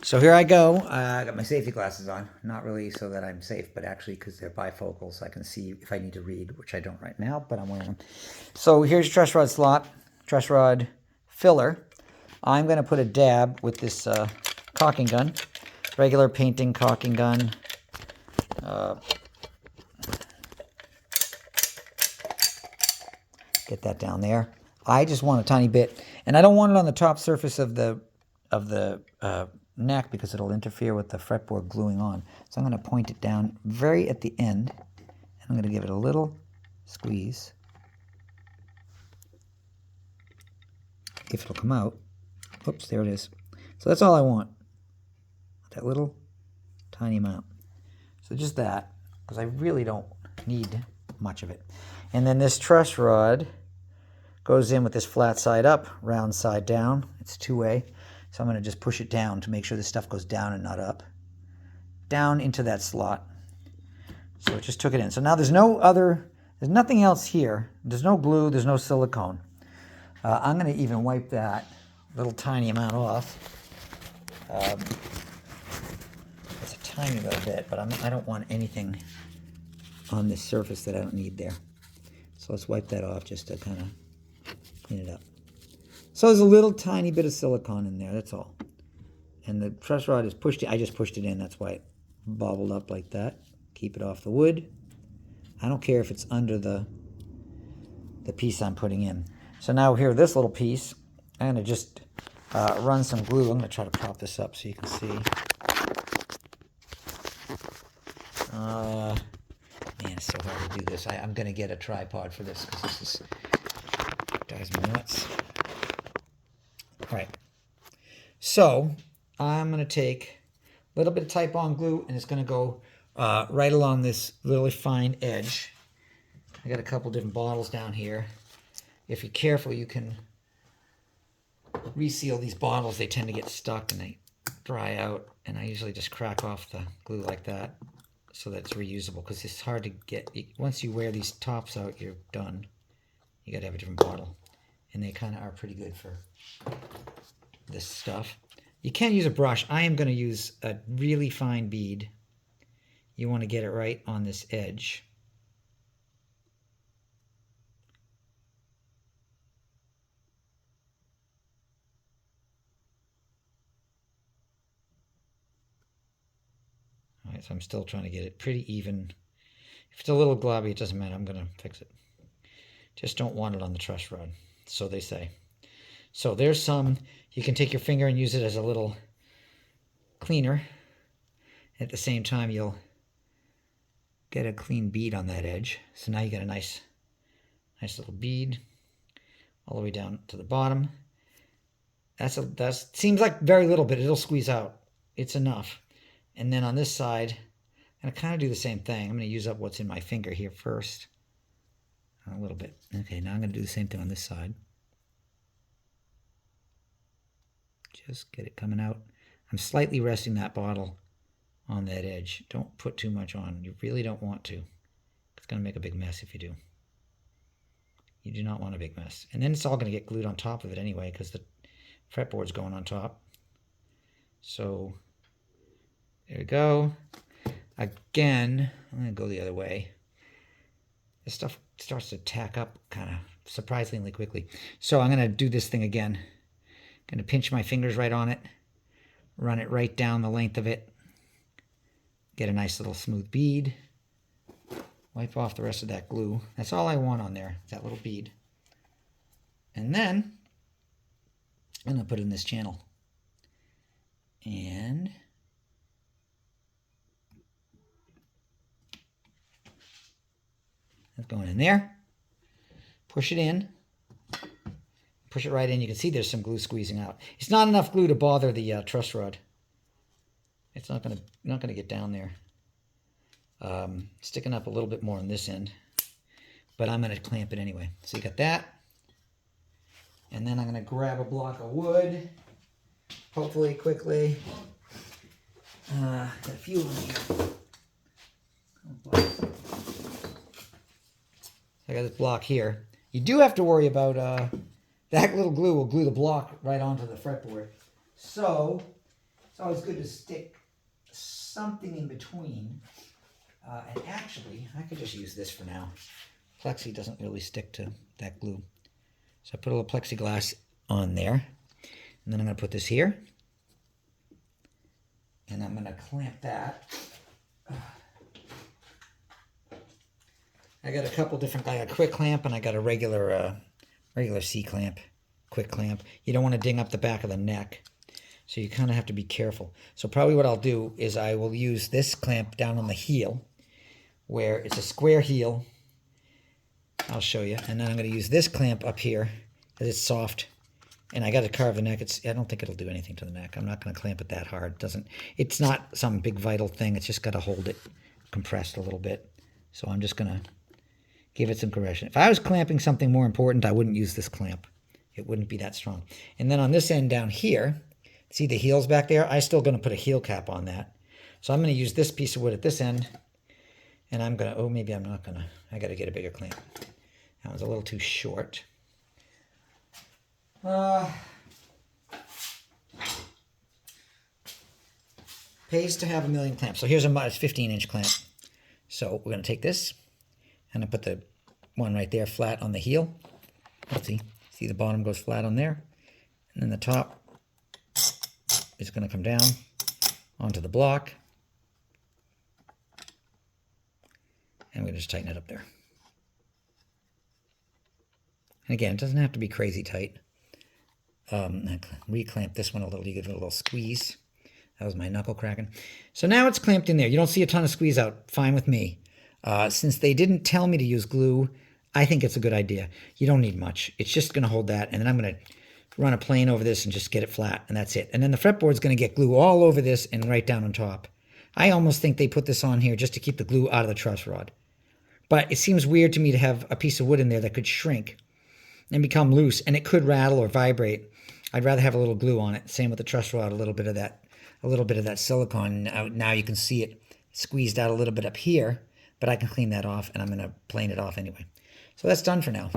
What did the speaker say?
So here I go. I got my safety glasses on. Not really so that I'm safe, but actually because they're bifocal, so I can see if I need to read, which I don't right now, but I'm wearing them. So here's your truss rod slot, truss rod filler. I'm going to put a dab with this caulking gun, regular painting caulking gun. Get that down there. I just want a tiny bit, and I don't want it on the top surface of the neck because it'll interfere with the fretboard gluing on. So I'm going to point it down very at the end, and I'm going to give it a little squeeze. If it'll come out. Oops, there it is. So that's all I want. That little tiny amount. So just that, because I really don't need much of it. And then this truss rod goes in with this flat side up, round side down. It's two-way. So I'm going to just push it down to make sure this stuff goes down and not up. Down into that slot. So it just took it in. So now there's nothing else here. There's no glue, there's no silicone. I'm going to even wipe that little tiny amount off. It's a tiny little bit, but I don't want anything on this surface that I don't need there. So let's wipe that off just to kind of clean it up. So there's a little tiny bit of silicone in there, that's all. And the truss rod is pushed in. I just pushed it in, that's why it bobbled up like that. Keep it off the wood. I don't care if it's under the piece I'm putting in. So now here, this little piece, I'm going to just run some glue. I'm going to try to prop this up so you can see. Man, it's so hard to do this. I'm going to get a tripod for this because this drives me nuts. All right. So I'm going to take a little bit of Type-On glue, and it's going to go right along this really fine edge. I got a couple different bottles down here. If you're careful, you can reseal these bottles. They tend to get stuck and they dry out, and I usually just crack off the glue like that so that it's reusable, because it's hard to get. Once you wear these tops out, you're done. You got to have a different bottle, and they kind of are pretty good for this stuff. You can use a brush. I am going to use a really fine bead. You want to get it right on this edge. All right, so I'm still trying to get it pretty even. If it's a little globby, it doesn't matter. I'm going to fix it. Just don't want it on the truss rod, so they say. So there's some. You can take your finger and use it as a little cleaner. At the same time, you'll get a clean bead on that edge. So now you got a nice little bead all the way down to the bottom. That seems like very little, but it'll squeeze out. It's enough. And then on this side, I'm going to kind of do the same thing. I'm going to use up what's in my finger here first. A little bit. Okay, now I'm going to do the same thing on this side. Just get it coming out. I'm slightly resting that bottle on that edge. Don't put too much on. You really don't want to. It's going to make a big mess if you do. You do not want a big mess. And then it's all going to get glued on top of it anyway because the fretboard's going on top. So there we go. Again, I'm going to go the other way. This stuff starts to tack up kind of surprisingly quickly. So I'm going to do this thing again. I'm going to pinch my fingers right on it. Run it right down the length of it. Get a nice little smooth bead. Wipe off the rest of that glue. That's all I want on there, that little bead. And then I'm going to put it in this channel. And that's going in there. Push it in. Push it right in. You can see there's some glue squeezing out. It's not enough glue to bother the truss rod. It's not gonna get down there. Sticking up a little bit more on this end, but I'm gonna clamp it anyway. So you got that, and then I'm gonna grab a block of wood, hopefully quickly. Got a few of them here. I got this block here. You do have to worry about that little glue will glue the block right onto the fretboard. So It's always good to stick something in between. And actually, I could just use this for now. Plexi doesn't really stick to that glue. So I put a little plexiglass on there. And then I'm going to put this here. And I'm going to clamp that. I got a couple different, I got a quick clamp and I got a regular C-clamp, quick clamp. You don't want to ding up the back of the neck. So you kind of have to be careful. So probably what I'll do is I will use this clamp down on the heel where it's a square heel. I'll show you. And then I'm going to use this clamp up here because it's soft. And I got to carve the neck. I don't think it'll do anything to the neck. I'm not going to clamp it that hard. It's not some big vital thing. It's just got to hold it compressed a little bit. So I'm just going to give it some compression. If I was clamping something more important, I wouldn't use this clamp. It wouldn't be that strong. And then on this end down here, see the heels back there? I'm still going to put a heel cap on that. So I'm going to use this piece of wood at this end. And I'm going to, oh, maybe I'm not going to. I got to get a bigger clamp. That was a little too short. Pays to have a million clamps. So here's a 15-inch clamp. So we're going to take this. And I put the one right there flat on the heel. Let's see. See the bottom goes flat on there. And then the top is going to come down onto the block. And we're going to just tighten it up there. And again, it doesn't have to be crazy tight. Reclamp this one a little. You give it a little squeeze. That was my knuckle cracking. So now it's clamped in there. You don't see a ton of squeeze out. Fine with me. Since they didn't tell me to use glue, I think it's a good idea. You don't need much. It's just going to hold that, and then I'm going to run a plane over this and just get it flat, and that's it. And then the fretboard's going to get glue all over this and right down on top. I almost think they put this on here just to keep the glue out of the truss rod. But it seems weird to me to have a piece of wood in there that could shrink and become loose, and it could rattle or vibrate. I'd rather have a little glue on it. Same with the truss rod, a little bit of that silicone. Now you can see it squeezed out a little bit up here. But I can clean that off, and I'm going to plane it off anyway. So that's done for now.